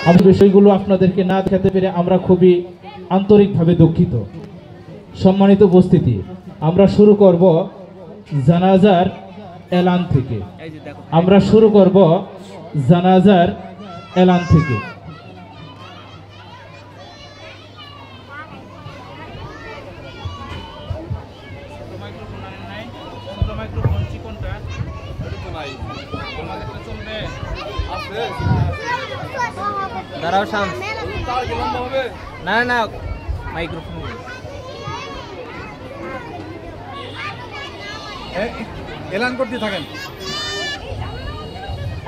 আমি বিষয়গুলো আপনাদেরকে না দেখাতে পেরে আমরা খুবই আন্তরিকভাবে দুঃখিত। সম্মানিত উপস্থিতি, আমরা শুরু করব জানাজার এলান থেকে। আমরা শুরু করব জানাজার এলান থেকে। দাঁড়াও শাম, না না মাইক্রোফোন এলান করতে থাকেন।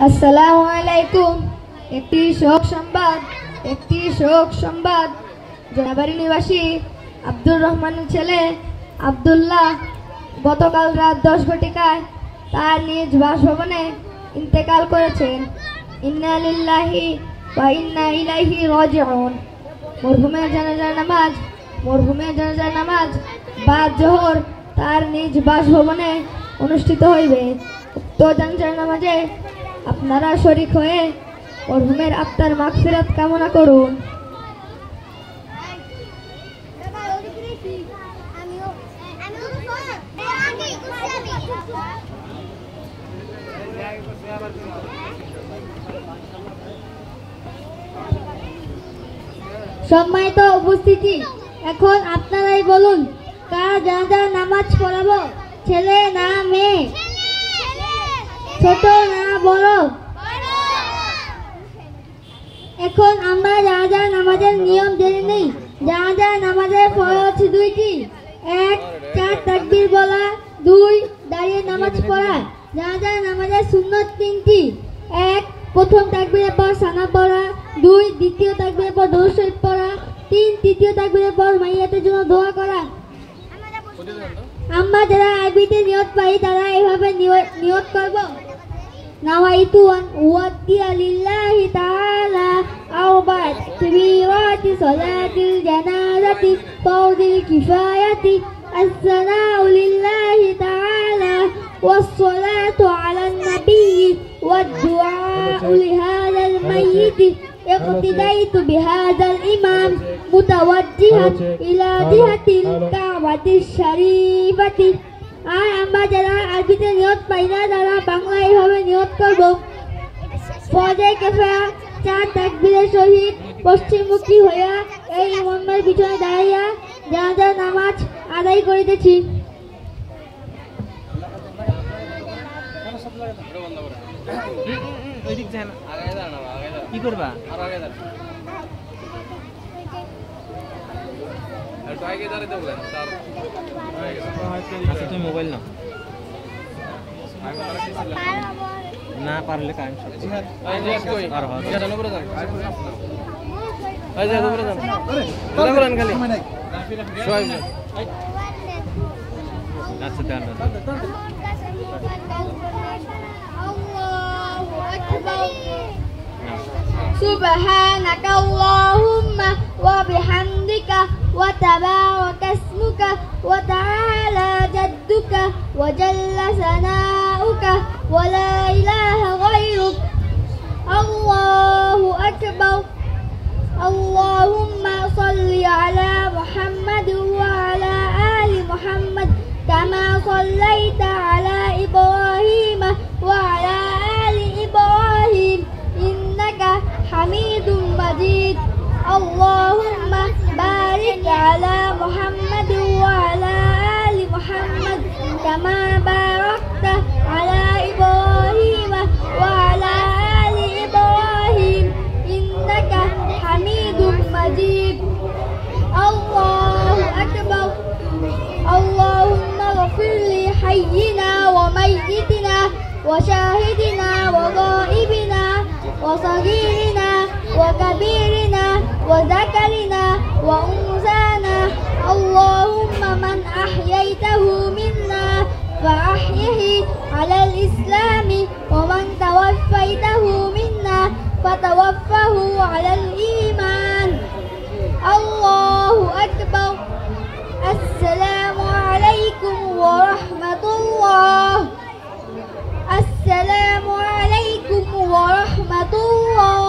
আসসালামু আলাইকুম। একটি শোক সংবাদ জনাবাড়ি নিবাসী আব্দুর রহমানের ছেলে আব্দুল্লাহ গতকাল রাত 10 ঘটিকায় তার নিজ বাসভবনে ইন্তেকাল করেছেন। ইন্না লিল্লাহি ওয়া ইন্না ইলাইহি রাজিউন। মরহুমের জানাজার নামাজ বাদ জোহর তার নিজ বাসভবনে অনুষ্ঠিত হইবে। উক্ত জানাজার নামাজে আপনারা শরীক হয়ে মরহুমের আত্মার মাগফিরাত কামনা করুন। সম্মানিত উপস্থিতি, এখন আপনারাই বলুন কার জানাজার নামাজ পড়াবো? ছেলে না মেয়ে? ছোট না বড়? এখন আমরা জানাজার নামাজের নিয়ম জেনে নিই। জানাজার নামাজের ফরজ 2টি। 1. 4 তাকবীর বলা। 2. দাঁড়িয়ে নামাজ পড়া। জানাজার নামাজের সুন্নত 3টি। 1. প্রথম তাকবীরের পর সানা পড়া। 2. দ্বিতীয় তাকবীরের পর দরুদ শরীফ পড়া। 3. তৃতীয় তাকবীরের পর মাইয়াতের জন্য দোয়া করা। আমরা যারা আরবিতে নিয়ত পাই তারা এভাবে নিয়ত করব। নাওয়াইতু আন উওয়াদ্দিয়া লিল্লাহি তাআলা আরবা'আত তাকবীরাতি সালাতিল জানাজাতি ফারদিল কিফায়াতি আসসালামু লিল্লাহি তাআলা ওয়াস-সালাতু আলান নাবিয়্যি ওয়াদ-দুআউ লিহাযাল মাইয়িতি ইqtidaitu bihadzal imam mutawajjihan ila jihatil ka'batis syarifati। আর আমরা যারা আরবিতে নিয়ত পাই না তারা বাংলা এইভাবে নিয়ত করব। ফজর কিফায়া 4 তাকবীরের সহিত পশ্চিমমুখী হইয়া এই ইমামের পিছনে দাঁড়াইয়া জানাজার নামাজ আদায় করিতেছি। কি করবা? তুমি মোবাইল নাও না পারলে current Subhanaka Allahumma wa bihamdika wa tabaraka ismuka wa ta'ala jadduka wa jalla sana'uka wa la ilaha ghayruk. Allahu akbar. Allahumma salli ala Muhammad wa ala ali Muhammad kama sallaita ala Ibrahim wa ala ali Ibrahim innaka Hamidum Majid. Allahumma barik ala Muhammad wa ala ali Muhammad kama barakta ala Ibrahim wa ala ali Ibrahim innaka Hamidum Majid. Allahu akbar. Allahumma ghfir li hayyina wa mayyitina wa shahidina wa ghaibina wa saghirina wa kabirina wa zakarina wa unsana. Allahumma man ahyaytahu minna fa ahyihi ala al-islam wa man tawaffaytahu minna fa tawaffahu ala al-iman. Allahu akbar. Assalamu alaikum wa rahmatullah. Assalamu alaikum wa rahmatullah.